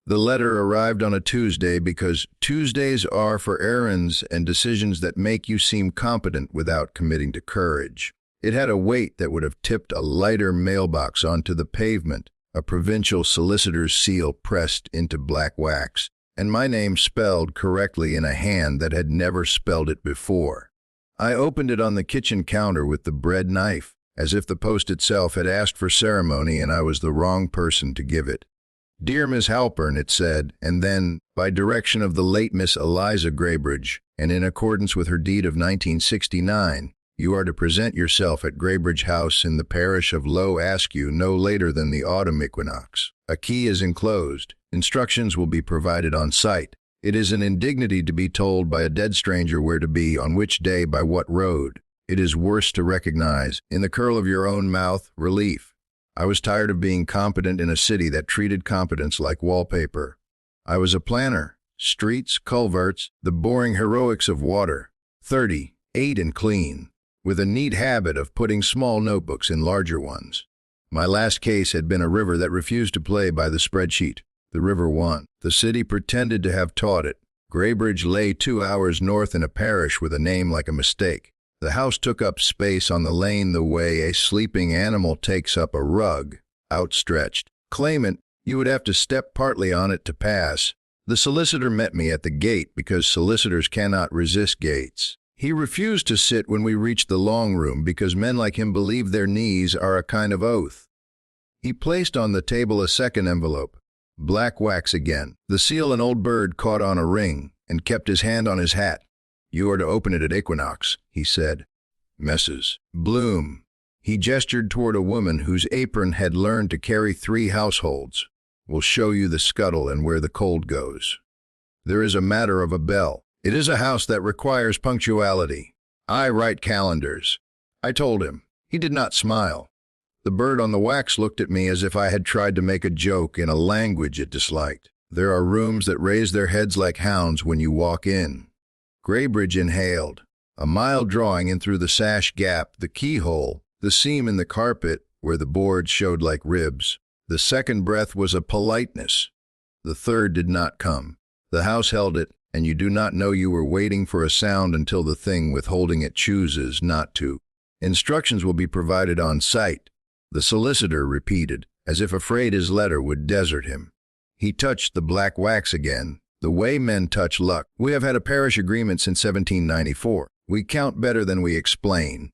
The letter arrived on a Tuesday because Tuesdays are for errands and decisions that make you seem competent without committing to courage. It had a weight that would have tipped a lighter mailbox onto the pavement, a provincial solicitor's seal pressed into black wax, and my name spelled correctly in a hand that had never spelled it before. I opened it on the kitchen counter with the bread knife, as if the post itself had asked for ceremony and I was the wrong person to give it. "Dear Miss Halpern," it said, and then, by direction of the late Miss Eliza Graybridge, and in accordance with her deed of 1969, you are to present yourself at Graybridge House in the parish of Low Askew no later than the autumn equinox. A key is enclosed. Instructions will be provided on site. It is an indignity to be told by a dead stranger where to be, on which day, by what road. It is worse to recognize, in the curl of your own mouth, relief. I was tired of being competent in a city that treated competence like wallpaper. I was a planner. Streets, culverts, the boring heroics of water. 38 and clean, with a neat habit of putting small notebooks in larger ones. My last case had been a river that refused to play by the spreadsheet. The river won. The city pretended to have taught it. Graybridge lay 2 hours north in a parish with a name like a mistake. The house took up space on the lane the way a sleeping animal takes up a rug, outstretched. Claimant, you would have to step partly on it to pass. The solicitor met me at the gate because solicitors cannot resist gates. He refused to sit when we reached the long room because men like him believe their knees are a kind of oath. He placed on the table a second envelope. Black wax again. The seal an old bird caught on a ring, and kept his hand on his hat. "You are to open it at equinox," he said. "Mrs. Bloom." He gestured toward a woman whose apron had learned to carry 3 households. "Will show you the scuttle and where the cold goes. There is a matter of a bell. It is a house that requires punctuality. I write calendars." I told him. He did not smile. The bird on the wax looked at me as if I had tried to make a joke in a language it disliked. There are rooms that raise their heads like hounds when you walk in. Graybridge inhaled. A mild drawing in through the sash gap, the keyhole, the seam in the carpet where the boards showed like ribs. The second breath was a politeness. The third did not come. The house held it, and you do not know you were waiting for a sound until the thing withholding it chooses not to. "Instructions will be provided on site," the solicitor repeated, as if afraid his letter would desert him. He touched the black wax again, the way men touch luck. "We have had a parish agreement since 1794. We count better than we explain."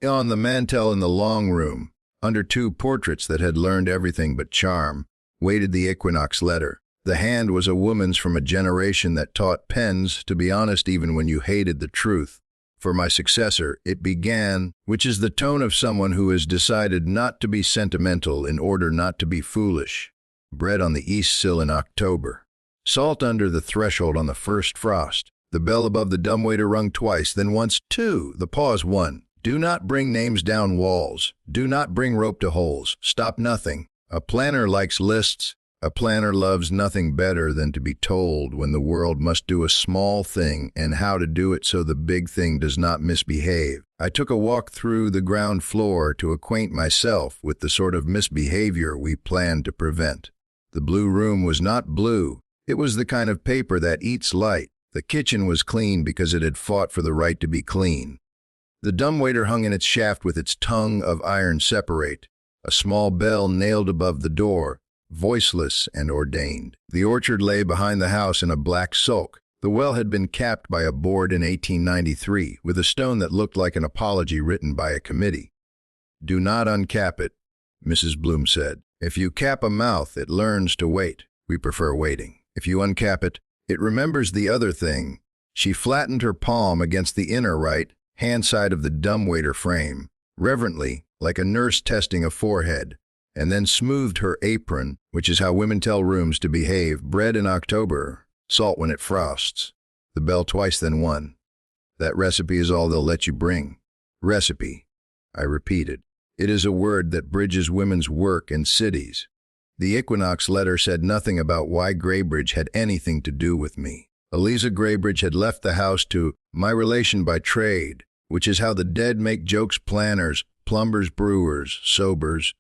On the mantel in the long room, under 2 portraits that had learned everything but charm, waited the equinox letter. The hand was a woman's from a generation that taught pens to be honest even when you hated the truth. For my successor, it began, which is the tone of someone who has decided not to be sentimental in order not to be foolish. Bread on the east sill in October. Salt under the threshold on the first frost. The bell above the dumbwaiter rung twice, then once, 2. The pause, 1. Do not bring names down walls. Do not bring rope to holes. Stop nothing. A planner likes lists. A planner loves nothing better than to be told when the world must do a small thing and how to do it so the big thing does not misbehave. I took a walk through the ground floor to acquaint myself with the sort of misbehavior we planned to prevent. The blue room was not blue. It was the kind of paper that eats light. The kitchen was clean because it had fought for the right to be clean. The dumbwaiter hung in its shaft with its tongue of iron separate. A small bell nailed above the door, voiceless and ordained. The orchard lay behind the house in a black sulk. The well had been capped by a board in 1893, with a stone that looked like an apology written by a committee. "Do not uncap it," Mrs. Bloom said. "If you cap a mouth, it learns to wait. We prefer waiting. If you uncap it, it remembers the other thing." She flattened her palm against the inner right hand side of the dumbwaiter frame, reverently, like a nurse testing a forehead, and then smoothed her apron, which is how women tell rooms to behave. "Bread in October, salt when it frosts." The bell twice, then 1. "That recipe is all they'll let you bring." "Recipe," I repeated. It is a word that bridges women's work and cities. The equinox letter said nothing about why Graybridge had anything to do with me. Eliza Graybridge had left the house to my relation by trade, which is how the dead make jokes. Planners, plumbers, brewers, sobers,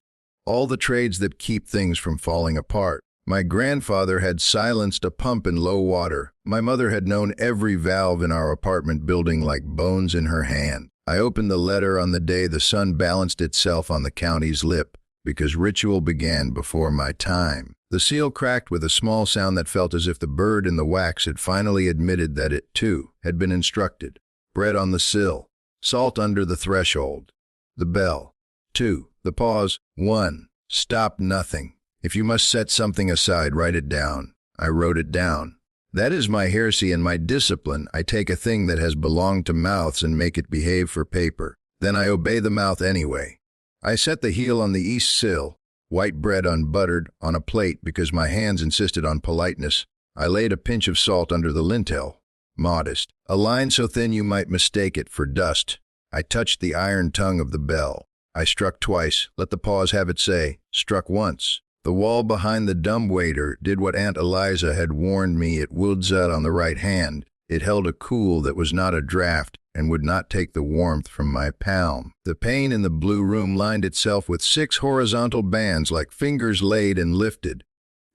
all the trades that keep things from falling apart. My grandfather had silenced a pump in low water. My mother had known every valve in our apartment building like bones in her hand. I opened the letter on the day the sun balanced itself on the county's lip, because ritual began before my time. The seal cracked with a small sound that felt as if the bird in the wax had finally admitted that it, too, had been instructed. Bread on the sill. Salt under the threshold. The bell. 2. The pause. 1. Stop nothing. If you must set something aside, write it down. I wrote it down. That is my heresy and my discipline. I take a thing that has belonged to mouths and make it behave for paper. Then I obey the mouth anyway. I set the heel on the east sill, white bread unbuttered, on a plate because my hands insisted on politeness. I laid a pinch of salt under the lintel. Modest. A line so thin you might mistake it for dust. I touched the iron tongue of the bell. I struck twice. Let the pause have it say, struck once. The wall behind the dumbwaiter did what Aunt Eliza had warned me it would on the right hand. It held a cool that was not a draught and would not take the warmth from my palm. The pane in the blue room lined itself with 6 horizontal bands like fingers laid and lifted.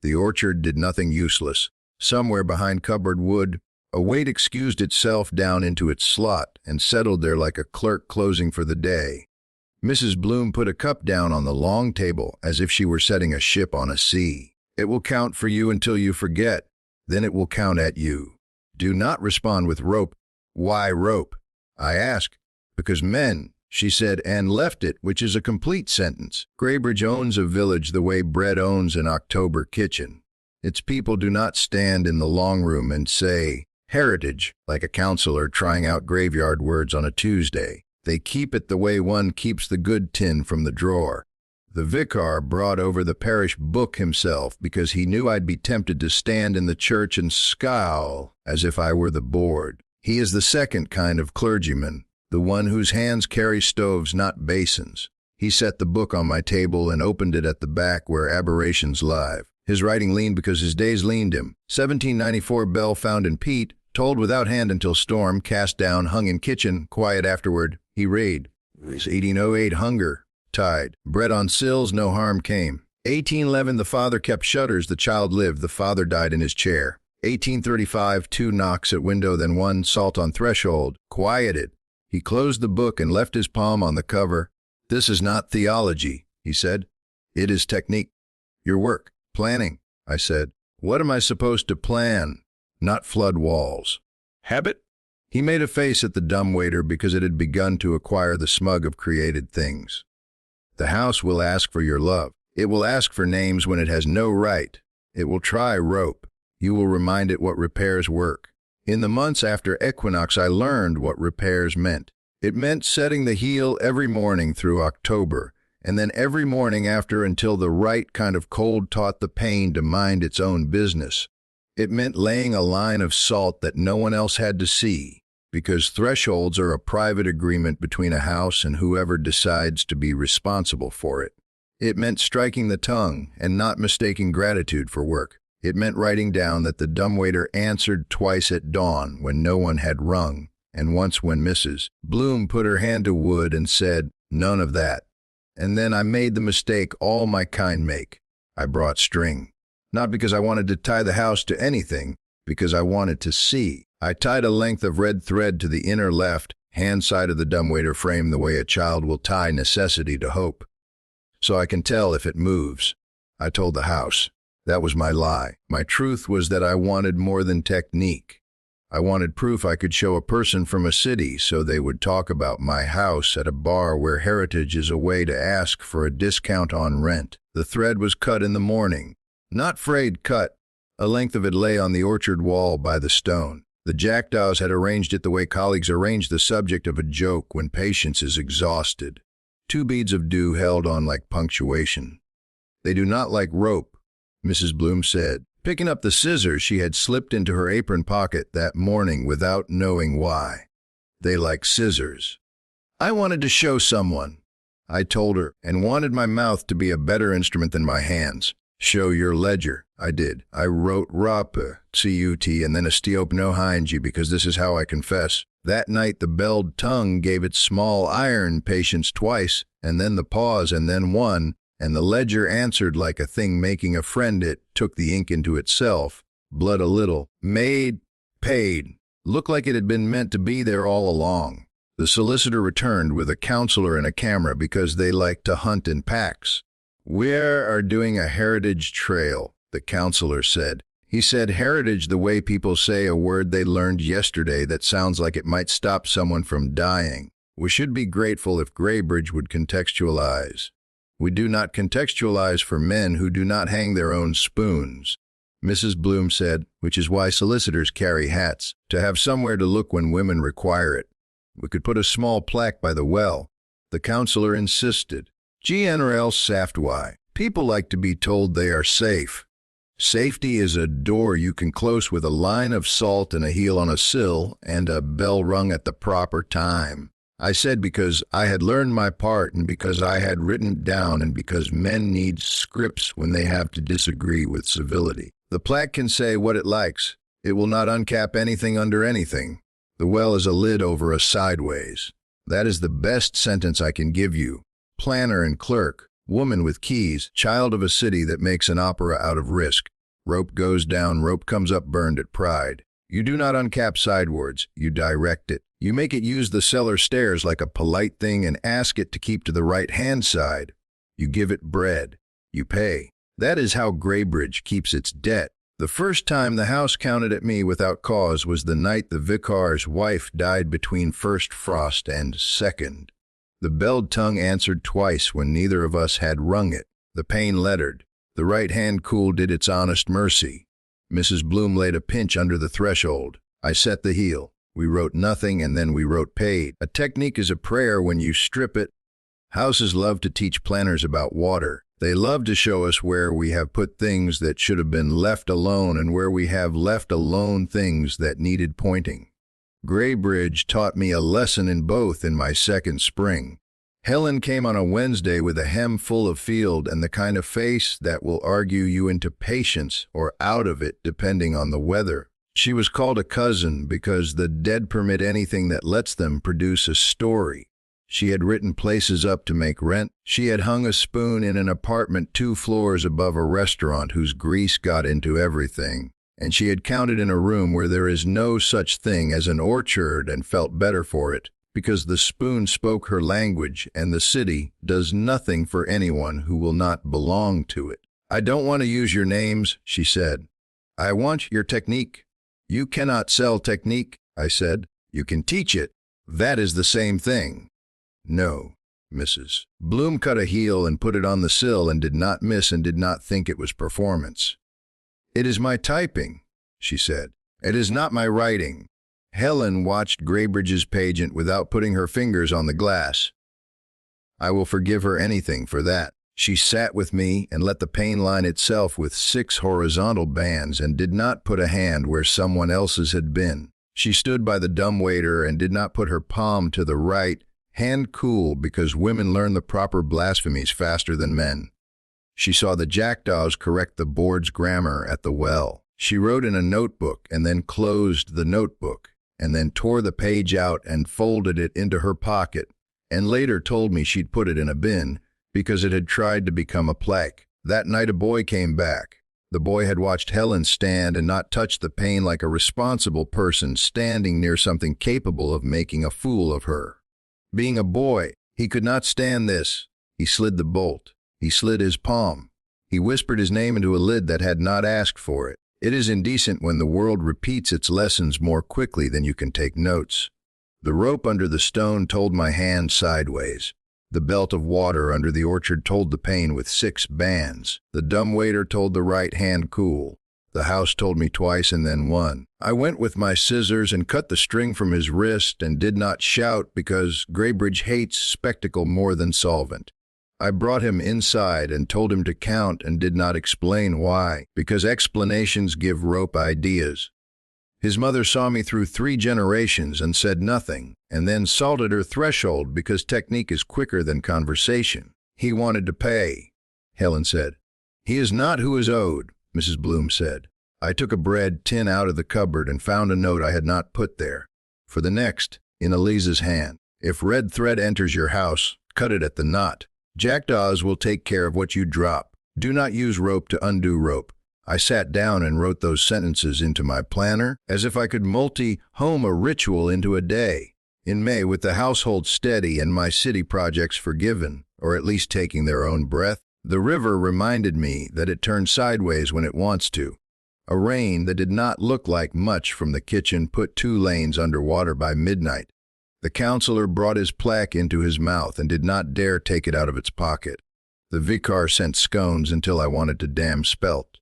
The orchard did nothing useless. Somewhere behind cupboard wood, a weight excused itself down into its slot and settled there like a clerk closing for the day. Mrs. Bloom put a cup down on the long table as if she were setting a ship on a sea. It will count for you until you forget. Then it will count at you. Do not respond with rope. Why rope? I ask. Because men, she said, and left it, which is a complete sentence. Graybridge owns a village the way bread owns an October kitchen. Its people do not stand in the long room and say, heritage, like a counselor trying out graveyard words on a Tuesday. They keep it the way one keeps the good tin from the drawer. The vicar brought over the parish book himself because he knew I'd be tempted to stand in the church and scowl as if I were the board. He is the second kind of clergyman, the one whose hands carry stoves, not basins. He set the book on my table and opened it at the back where aberrations live. His writing leaned because his days leaned him. 1794 bell found in peat, told without hand until storm, cast down, hung in kitchen, quiet afterward. He raid. 1808 hunger, tide. Bread on sills, no harm came. 1811 the father kept shutters, the child lived, the father died in his chair. 1835 2 knocks at window, then 1 salt on threshold, quieted. He closed the book and left his palm on the cover. This is not theology, he said. It is technique. Your work, planning, I said. What am I supposed to plan? Not flood walls. Habit? He made a face at the dumbwaiter because it had begun to acquire the smug of created things. The house will ask for your love. It will ask for names when it has no right. It will try rope. You will remind it what repairs work. In the months after equinox, I learned what repairs meant. It meant setting the heel every morning through October, and then every morning after until the right kind of cold taught the pain to mind its own business. It meant laying a line of salt that no one else had to see, because thresholds are a private agreement between a house and whoever decides to be responsible for it. It meant striking the tongue and not mistaking gratitude for work. It meant writing down that the dumbwaiter answered twice at dawn when no one had rung, and once when Mrs. Bloom put her hand to wood and said, none of that. And then I made the mistake all my kind make. I brought string. Not because I wanted to tie the house to anything, because I wanted to see. I tied a length of red thread to the inner left hand side of the dumbwaiter frame the way a child will tie necessity to hope. So I can tell if it moves. I told the house. That was my lie. My truth was that I wanted more than technique. I wanted proof I could show a person from a city so they would talk about my house at a bar where heritage is a way to ask for a discount on rent. The thread was cut in the morning. Not frayed cut. A length of it lay on the orchard wall by the stone. The jackdaws had arranged it the way colleagues arrange the subject of a joke when patience is exhausted. 2 beads of dew held on like punctuation. They do not like rope, Mrs. Bloom said, picking up the scissors she had slipped into her apron pocket that morning without knowing why. They like scissors. I wanted to show someone, I told her, and wanted my mouth to be a better instrument than my hands. Show your ledger. I did. I wrote RAP, C-U-T, and then a stiop no hinge because this is how I confess. That night the belled tongue gave its small iron patience twice, and then the pause, and then 1, And the ledger answered like a thing making a friend. It took the ink into itself, blood a little, made, paid. Looked like it had been meant to be there all along. The solicitor returned with a counselor and a camera because they like to hunt in packs. "We are doing a heritage trail," the counselor said. He said heritage the way people say a word they learned yesterday that sounds like it might stop someone from dying. "We should be grateful if Graybridge would contextualize. We do not contextualize for men who do not hang their own spoons," Mrs. Bloom said, "which is why solicitors carry hats, to have somewhere to look when women require it. We could put a small plaque by the well," the counselor insisted. "GNRL saft why. People like to be told they are safe. Safety is a door you can close with a line of salt and a heel on a sill and a bell rung at the proper time." I said because I had learned my part and because I had written it down and because men need scripts when they have to disagree with civility. "The plaque can say what it likes. It will not uncap anything under anything. The well is a lid over a sideways. That is the best sentence I can give you. Planner and clerk, woman with keys, child of a city that makes an opera out of risk. Rope goes down, rope comes up, burned at pride. You do not uncap sidewards, you direct it. You make it use the cellar stairs like a polite thing and ask it to keep to the right-hand side. You give it bread. You pay. That is how Graybridge keeps its debt. The first time the house counted at me without cause was the night the vicar's wife died between first frost and second. The belled tongue answered twice when neither of us had rung it. The pane lettered. The right hand cool did its honest mercy. Mrs. Bloom laid a pinch under the threshold. I set the heel. We wrote nothing and then we wrote paid. A technique is a prayer when you strip it. Houses love to teach planners about water. They love to show us where we have put things that should have been left alone and where we have left alone things that needed pointing. Graybridge taught me a lesson in both in my second spring. Helen came on a Wednesday with a hem full of field and the kind of face that will argue you into patience or out of it depending on the weather. She was called a cousin because the dead permit anything that lets them produce a story. She had written places up to make rent. She had hung a spoon in an apartment 2 floors above a restaurant whose grease got into everything. And she had counted in a room where there is no such thing as an orchard and felt better for it, because the spoon spoke her language and the city does nothing for anyone who will not belong to it. "I don't want to use your names," she said. "I want your technique." "You cannot sell technique," I said. "You can teach it. That is the same thing." "No." Mrs. Bloom cut a heel and put it on the sill and did not miss and did not think it was performance. "It is my typing," she said. "It is not my writing." Helen watched Graybridge's pageant without putting her fingers on the glass. I will forgive her anything for that. She sat with me and let the pane line itself with 6 horizontal bands and did not put a hand where someone else's had been. She stood by the dumbwaiter and did not put her palm to the right, hand cool because women learn the proper blasphemies faster than men. She saw the jackdaws correct the board's grammar at the well. She wrote in a notebook and then closed the notebook and then tore the page out and folded it into her pocket and later told me she'd put it in a bin because it had tried to become a plaque. That night a boy came back. The boy had watched Helen stand and not touch the pane like a responsible person standing near something capable of making a fool of her. Being a boy, he could not stand this. He slid the bolt. He slid his palm. He whispered his name into a lid that had not asked for it. It is indecent when the world repeats its lessons more quickly than you can take notes. The rope under the stone told my hand sideways. The belt of water under the orchard told the pane with 6 bands. The dumbwaiter told the right hand cool. The house told me twice and then one. I went with my scissors and cut the string from his wrist and did not shout because Graybridge hates spectacle more than solvent. I brought him inside and told him to count and did not explain why, because explanations give rope ideas. His mother saw me through 3 generations and said nothing, and then salted her threshold because technique is quicker than conversation. "He wanted to pay," Helen said. "He is not who is owed," Mrs. Bloom said. I took a bread tin out of the cupboard and found a note I had not put there. For the next, in Eliza's hand, "If red thread enters your house, cut it at the knot." Jackdaws will take care of what you drop. Do not use rope to undo rope. I sat down and wrote those sentences into my planner as if I could multi-home a ritual into a day. In May, with the household steady and my city projects forgiven, or at least taking their own breath, the river reminded me that it turns sideways when it wants to. A rain that did not look like much from the kitchen put 2 lanes underwater by midnight. The counselor brought his plaque into his mouth and did not dare take it out of its pocket. The vicar sent scones until I wanted to damn spelt.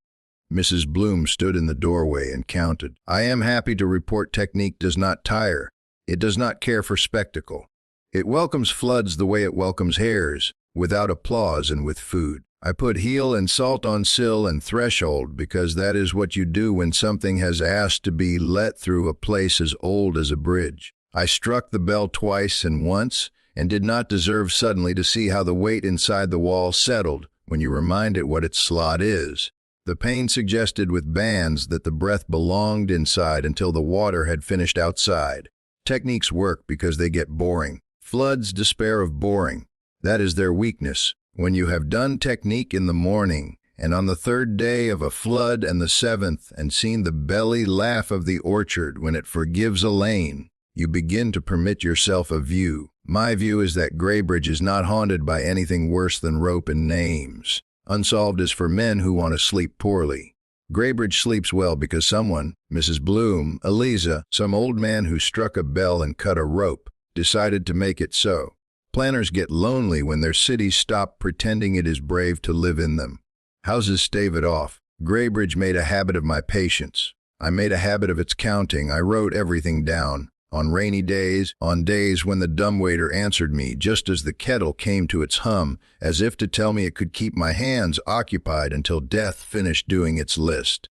Mrs. Bloom stood in the doorway and counted. I am happy to report technique does not tire. It does not care for spectacle. It welcomes floods the way it welcomes hares, without applause and with food. I put heel and salt on sill and threshold because that is what you do when something has asked to be let through a place as old as a bridge. I struck the bell twice and once, and did not deserve suddenly to see how the weight inside the wall settled when you remind it what its slot is. The pain suggested with bands that the breath belonged inside until the water had finished outside. Techniques work because they get boring. Floods despair of boring. That is their weakness. When you have done technique in the morning, and on the 3rd day of a flood and the 7th, and seen the belly laugh of the orchard when it forgives a lane, you begin to permit yourself a view. My view is that Graybridge is not haunted by anything worse than rope and names. Unsolved is for men who want to sleep poorly. Graybridge sleeps well because someone, Mrs. Bloom, Eliza, some old man who struck a bell and cut a rope, decided to make it so. Planners get lonely when their cities stop pretending it is brave to live in them. Houses stave it off. Graybridge made a habit of my patience. I made a habit of its counting. I wrote everything down. On rainy days, on days when the dumbwaiter answered me just as the kettle came to its hum, as if to tell me it could keep my hands occupied until death finished doing its list.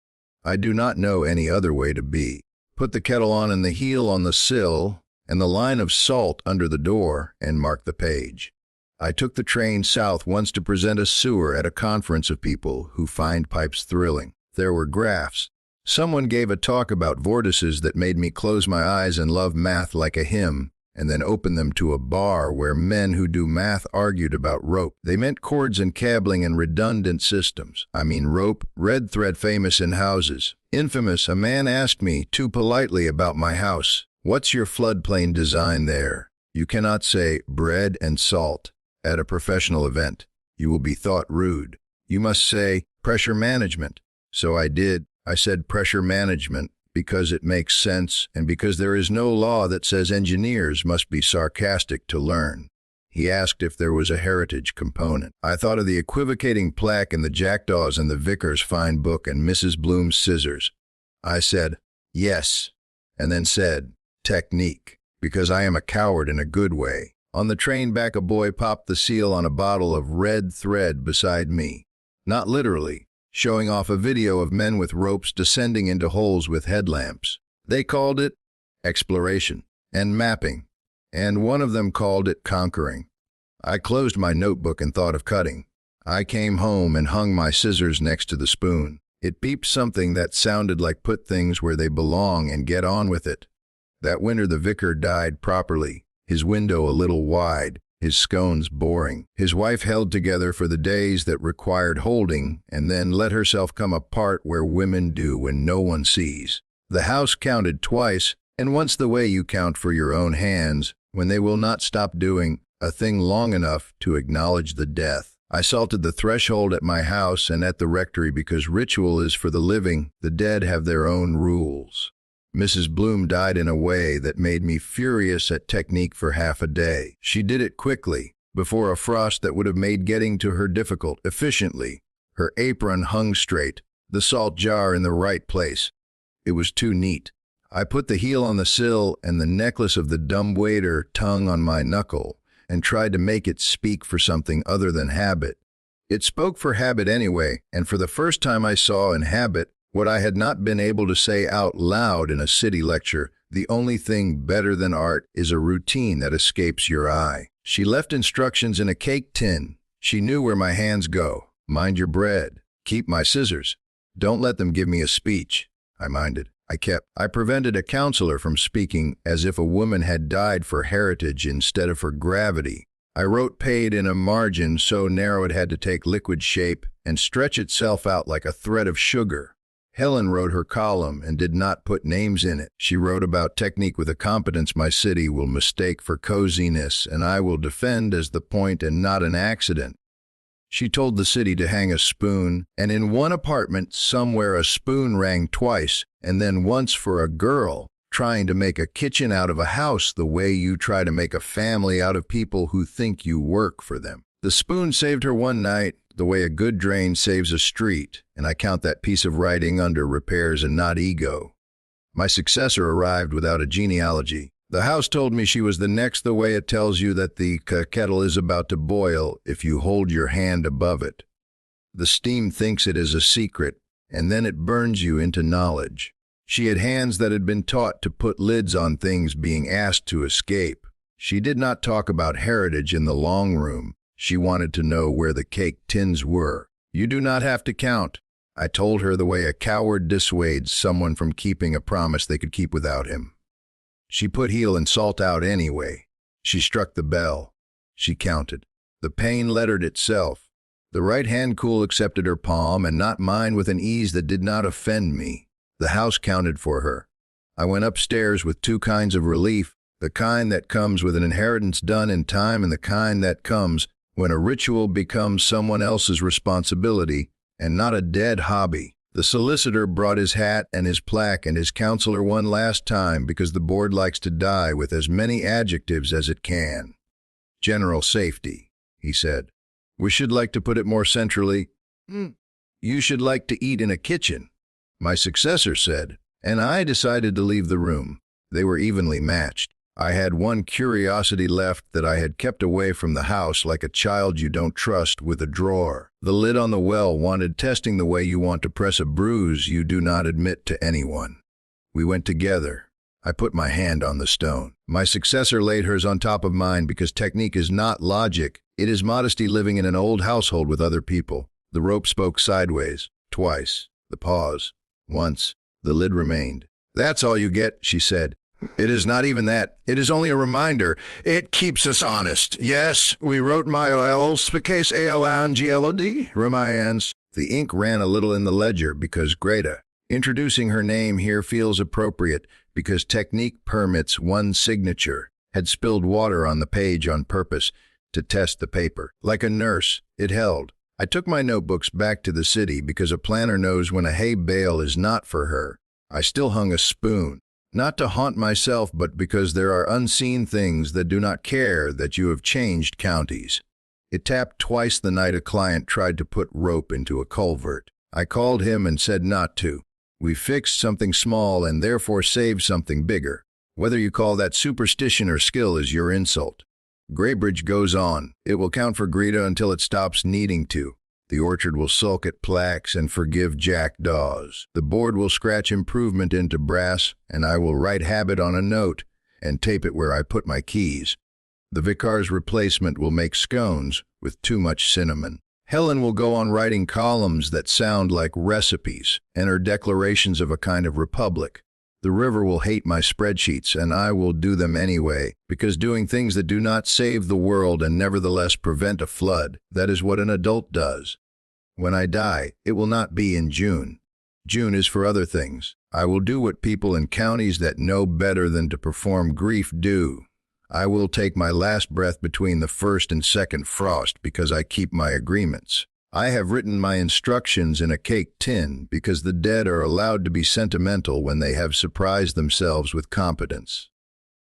I do not know any other way to be. Put the kettle on and the heel on the sill, and the line of salt under the door, and mark the page. I took the train south once to present a sewer at a conference of people who find pipes thrilling. There were graphs. Someone gave a talk about vortices that made me close my eyes and love math like a hymn, and then open them to a bar where men who do math argued about rope. They meant cords and cabling and redundant systems. I mean rope, red thread famous in houses. Infamous, a man asked me too politely about my house. What's your floodplain design there? You cannot say bread and salt at a professional event. You will be thought rude. You must say pressure management. So I did. I said pressure management because it makes sense and because there is no law that says engineers must be sarcastic to learn. He asked if there was a heritage component. I thought of the equivocating plaque and the jackdaws and the vicar's fine book and Mrs. Bloom's scissors. I said, yes, and then said, technique, because I am a coward in a good way. On the train back, a boy popped the seal on a bottle of red thread beside me. Not literally. Showing off a video of men with ropes descending into holes with headlamps. They called it exploration and mapping, and one of them called it conquering. I closed my notebook and thought of cutting. I came home and hung my scissors next to the spoon. It beeped something that sounded like put things where they belong and get on with it. That winter the vicar died properly, his window a little wide, his scones boring. His wife held together for the days that required holding and then let herself come apart where women do when no one sees. The house counted twice, and once the way you count for your own hands, when they will not stop doing a thing long enough to acknowledge the death. I salted the threshold at my house and at the rectory because ritual is for the living. The dead have their own rules. Mrs. Bloom died in a way that made me furious at technique for half a day. She did it quickly, before a frost that would have made getting to her difficult, efficiently. Her apron hung straight, the salt jar in the right place. It was too neat. I put the heel on the sill and the necklace of the dumbwaiter tongue on my knuckle, and tried to make it speak for something other than habit. It spoke for habit anyway, and for the first time I saw in habit what I had not been able to say out loud in a city lecture. The only thing better than art is a routine that escapes your eye. She left instructions in a cake tin. She knew where my hands go. Mind your bread. Keep my scissors. Don't let them give me a speech. I minded. I prevented a counselor from speaking as if a woman had died for heritage instead of for gravity. I wrote paid in a margin so narrow it had to take liquid shape and stretch itself out like a thread of sugar. Helen wrote her column and did not put names in it. She wrote about technique with a competence my city will mistake for coziness, and I will defend as the point and not an accident. She told the city to hang a spoon, and in one apartment somewhere a spoon rang twice, and then once for a girl trying to make a kitchen out of a house the way you try to make a family out of people who think you work for them. The spoon saved her one night, the way a good drain saves a street, and I count that piece of writing under repairs and not ego. My successor arrived without a genealogy. The house told me she was the next the way it tells you that the kettle is about to boil if you hold your hand above it. The steam thinks it is a secret, and then it burns you into knowledge. She had hands that had been taught to put lids on things being asked to escape. She did not talk about heritage in the long room. She wanted to know where the cake tins were. You do not have to count. I told her the way a coward dissuades someone from keeping a promise they could keep without him. She put heel and salt out anyway. She struck the bell. She counted. The pain lettered itself. The right hand cool accepted her palm and not mine with an ease that did not offend me. The house counted for her. I went upstairs with two kinds of relief, the kind that comes with an inheritance done in time and the kind that comes when a ritual becomes someone else's responsibility and not a dead hobby. The solicitor brought his hat and his plaque and his counselor one last time because the board likes to die with as many adjectives as it can. General safety, he said. We should like to put it more centrally. You should like to eat in a kitchen. My successor said, and I decided to leave the room. They were evenly matched. I had one curiosity left that I had kept away from the house like a child you don't trust with a drawer. The lid on the well wanted testing the way you want to press a bruise you do not admit to anyone. We went together. I put my hand on the stone. My successor laid hers on top of mine because technique is not logic. It is modesty living in an old household with other people. The rope spoke sideways. Twice. The pause. Once. The lid remained. That's all you get, she said. It is not even that. It is only a reminder. It keeps us honest. Yes, we wrote my L's because A-L-A-N-G-L-O-D, Remians. The ink ran a little in the ledger because Greta. Introducing her name here feels appropriate because technique permits one signature. Had spilled water on the page on purpose to test the paper. Like a nurse, it held. I took my notebooks back to the city because a planner knows when a hay bale is not for her. I still hung a spoon. Not to haunt myself, but because there are unseen things that do not care that you have changed counties. It tapped twice the night a client tried to put rope into a culvert. I called him and said not to. We fixed something small and therefore saved something bigger. Whether you call that superstition or skill is your insult. Graybridge goes on. It will count for Greta until it stops needing to. The orchard will sulk at plaques and forgive jackdaws. The board will scratch improvement into brass, and I will write habit on a note and tape it where I put my keys. The vicar's replacement will make scones with too much cinnamon. Helen will go on writing columns that sound like recipes and are declarations of a kind of republic. The river will hate my spreadsheets, and I will do them anyway, because doing things that do not save the world and nevertheless prevent a flood, that is what an adult does. When I die, it will not be in June. June is for other things. I will do what people in counties that know better than to perform grief do. I will take my last breath between the first and second frost because I keep my agreements. I have written my instructions in a cake tin because the dead are allowed to be sentimental when they have surprised themselves with competence.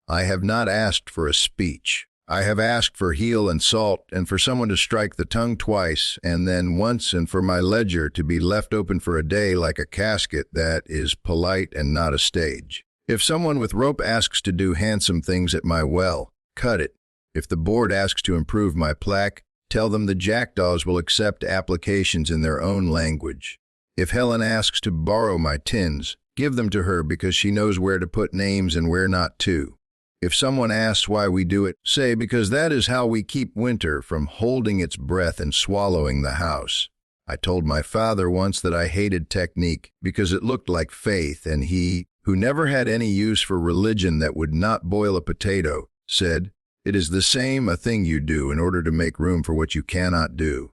I have not asked for a speech. I have asked for heel and salt and for someone to strike the tongue twice and then once and for my ledger to be left open for a day like a casket that is polite and not a stage. If someone with rope asks to do handsome things at my well, cut it. If the board asks to improve my plaque, tell them the jackdaws will accept applications in their own language. If Helen asks to borrow my tins, give them to her because she knows where to put names and where not to. If someone asks why we do it, say because that is how we keep winter from holding its breath and swallowing the house. I told my father once that I hated technique because it looked like faith, and he, who never had any use for religion that would not boil a potato, said, It is the same a thing you do in order to make room for what you cannot do.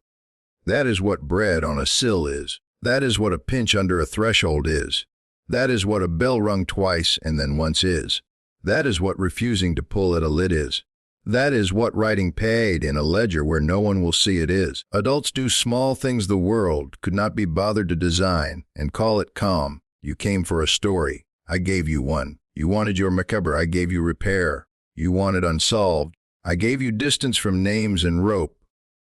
That is what bread on a sill is. That is what a pinch under a threshold is. That is what a bell rung twice and then once is. That is what refusing to pull at a lid is. That is what writing paid in a ledger where no one will see it is. Adults do small things the world could not be bothered to design and call it calm. You came for a story. I gave you one. You wanted your macabre. I gave you repair. You wanted unsolved. I gave you distance from names and rope.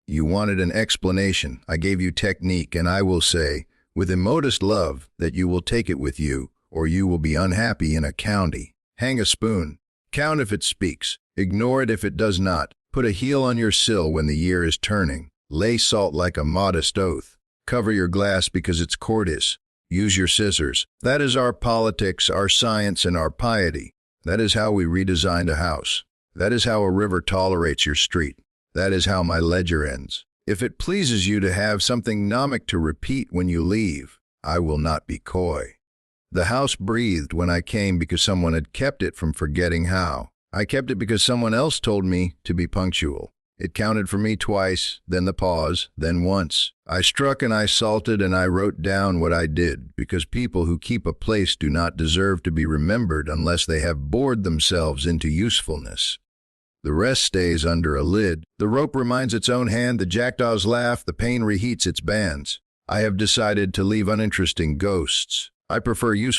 You wanted an explanation. I gave you technique, and I will say, with immodest love, that you will take it with you, or you will be unhappy in a county. Hang a spoon. Count if it speaks. Ignore it if it does not. Put a heel on your sill when the year is turning. Lay salt like a modest oath. Cover your glass because it's courteous. Use your scissors. That is our politics, our science, and our piety. That is how we redesigned a house. That is how a river tolerates your street. That is how my ledger ends. If it pleases you to have something gnomic to repeat when you leave, I will not be coy. The house breathed when I came because someone had kept it from forgetting how. I kept it because someone else told me to be punctual. It counted for me twice, then the pause, then once. I struck and I salted and I wrote down what I did, because people who keep a place do not deserve to be remembered unless they have bored themselves into usefulness. The rest stays under a lid. The rope reminds its own hand, the jackdaws laugh, the pain reheats its bands. I have decided to leave uninteresting ghosts. I prefer useful